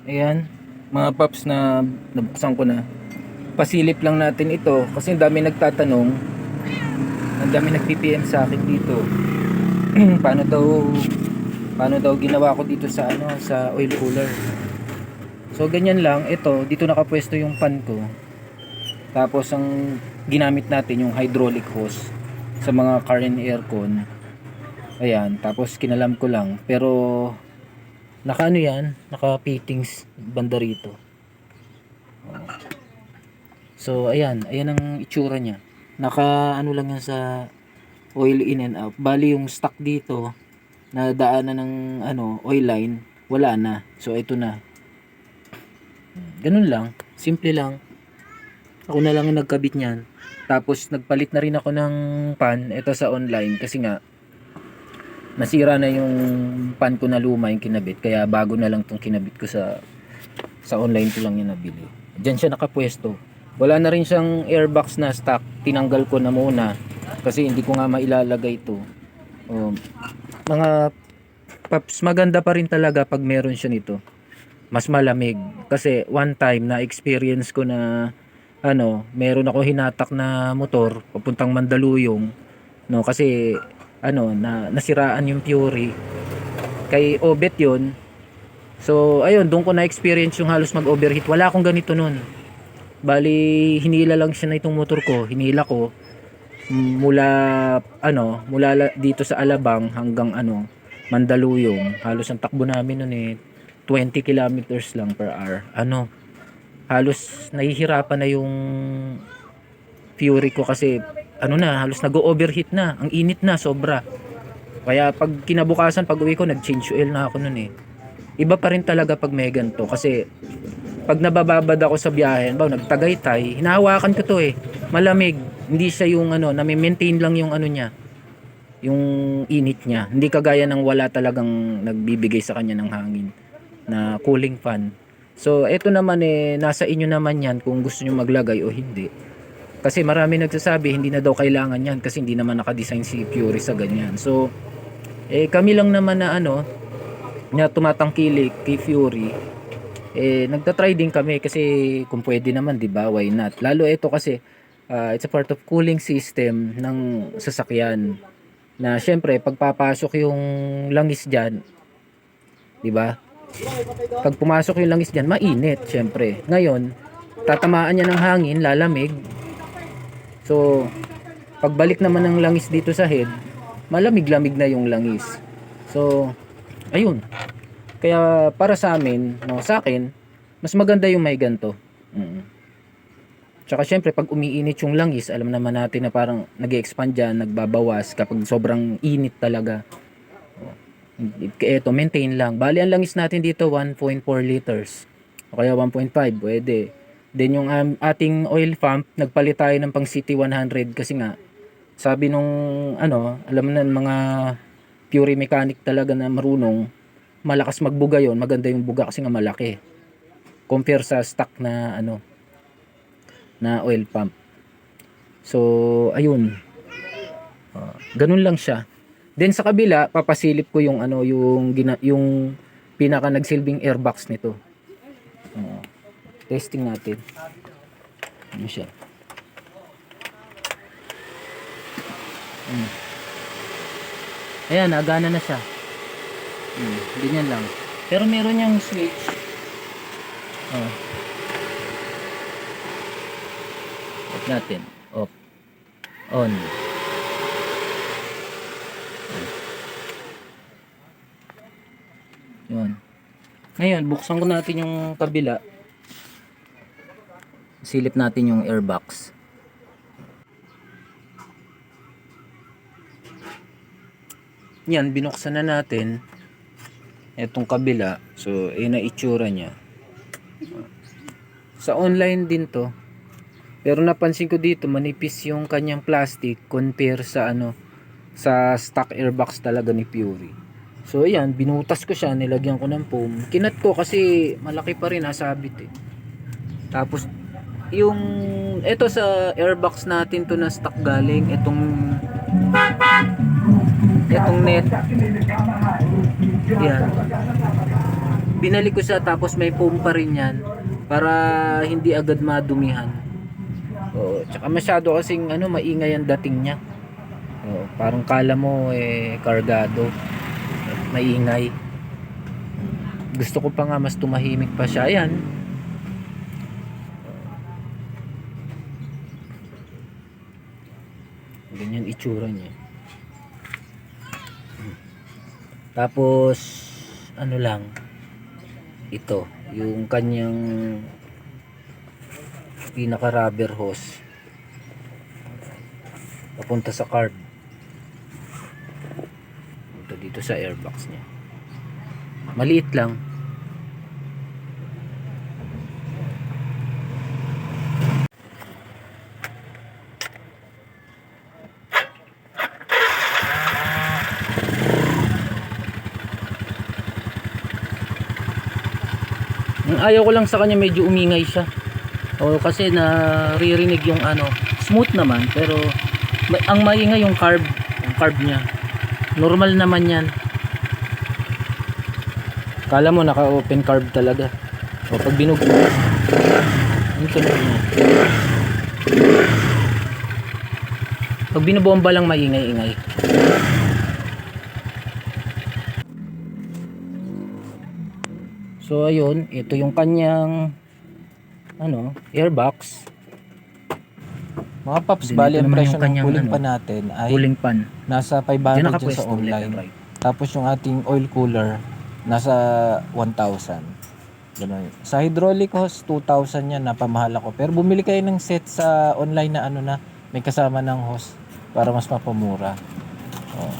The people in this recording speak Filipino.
Ayan, mga paps na nabuksan ko na. Pasilip lang natin ito kasi ang dami nagtatanong, ang dami nag-PPM sa akin dito. paano daw paano daw ginawa ko dito sa sa oil cooler. So ganyan lang, ito dito nakapwesto yung pan ko. Tapos ang ginamit natin yung hydraulic hose sa mga car and aircon. Ayan, tapos kinalam ko lang pero naka ano yan, naka fittings banda rito. So ayan, ayan ang itsura niya. Naka ano lang yan sa oil in and out. Bali yung stock dito na daanan ng oil line, wala na. So ito na. Ganun lang, simple lang. Ako na lang yung nagkabit niyan. Tapos nagpalit na rin ako ng pan ito sa online kasi nga nasira na yung pan ko na luma yung kinabit, kaya bago na lang tong kinabit ko sa online ko lang yung nabili. Diyan siya nakapwesto. Wala na rin siyang airbox na stock. Tinanggal ko na muna kasi hindi ko nga mailalagay ito. Mga paps, maganda pa rin talaga pag meron siya nito. Mas malamig kasi one time na experience ko na meron ako hinatak na motor papuntang Mandaluyong, no, kasi nasiraan yung Fury kay Obet yun. So ayun, doon ko na experience yung halos mag overheat. Wala akong ganito nun. Bali hinila lang siya na itong motor ko, hinila ko mula dito sa Alabang hanggang Mandaluyong. Halos ang takbo namin nun 20 kilometers lang per hour. Halos nahihirapan na yung Fury ko kasi halos nag-overheat na. Ang init na sobra. Kaya pag kinabukasan, pag uwi ko, nag-change oil na ako nun. Iba pa rin talaga pag may ganito kasi pag nabababad ako sa biyahe, nagtagaytay, hinahawakan ko to malamig. Hindi siya yung nami-maintain lang yung niya, yung init niya. Hindi kagaya ng wala talagang nagbibigay sa kanya ng hangin na cooling fan. So eto naman nasa inyo naman yan kung gusto niyo maglagay o hindi. Kasi marami nagsasabi hindi na daw kailangan yan kasi hindi naman naka-design si Fury sa ganyan. So kami lang naman na na tumatangkilik kay Fury, nagta-try din kami kasi kung pwede naman, 'di ba? Why not? Lalo ito kasi it's a part of cooling system ng sasakyan. Na syempre pagpapasok yung langis diyan, 'di ba? Pag pumasok yung langis diyan, mainit syempre. Ngayon, tatamaan niya ng hangin, lalamig. So, pagbalik naman ng langis dito sa head, malamig-lamig na yung langis. So, ayun. Kaya para sa amin, sa akin, mas maganda yung may ganto. Tsaka syempre pag umiinit yung langis, alam naman natin na parang nag-expand dyan, nagbabawas kapag sobrang init talaga. Ito, maintain lang. Bali ang langis natin dito 1.4 liters. O kaya 1.5, pwede. Then yung ating oil pump, nagpalit tayo ng pang City 100 kasi nga sabi nung alam mo na mga Fury mechanic talaga na marunong, malakas magbuga yon, maganda yung buga kasi nga malaki compare sa stock na na oil pump. So ayun, ganun lang siya. Then sa kabila papasilip ko yung yung pinaka nagsilbing airbox nito. Testing natin ano siya. Ayan, nagana na siya. Ganyan lang. Pero meron yung switch. Off natin. Off. On. Yun. Ngayon, buksan ko natin yung kabila. Silip natin yung airbox. Yan, binuksan na natin etong kabila. So, na itsura niya. Sa online din to. Pero napansin ko dito, manipis yung kanyang plastic compare sa sa stock airbox talaga ni Fury. So, ayan, binutas ko siya, nilagyan ko ng foam. Kinat ko kasi malaki pa rin nasabit Tapos, yung ito sa airbox natin to na stock galing, itong net. Yan. binalik ko siya tapos may foam pa rin yan para hindi agad madumihan. Oo, tsaka masyado kasing maingay ang dating niya. Oo, parang kala mo kargado, maingay. Gusto ko pa nga mas tumahimik pa siya. Ayan. Ganyan itsura niya. Tapos lang ito, yung kanyang pinaka rubber hose papunta sa carb. Ito dito sa airbox niya. Maliit lang. Ang ayaw ko lang sa kanya medyo umingay siya. O kasi naririnig yung smooth naman pero ang maingay yung carb niya. Normal naman yan. Kala mo naka open carb talaga. O pag binug mo, ang tunog niya. Pag binubomba lang maingay-ingay. So ayun, ito yung kanyang airbox. Mga paps, Then, bali ito ang naman presyo yung ng kanyang cooling pan natin ay cooling pan. nasa Diyan 500 dyan nakapwesto, sa left and online. right. Tapos yung ating oil cooler nasa 1,000. Ganun. Sa hydraulic hose 2,000 yan, napamahal ako. Pero bumili kayo ng set sa online na may kasama ng hose para mas mapamura. Oh.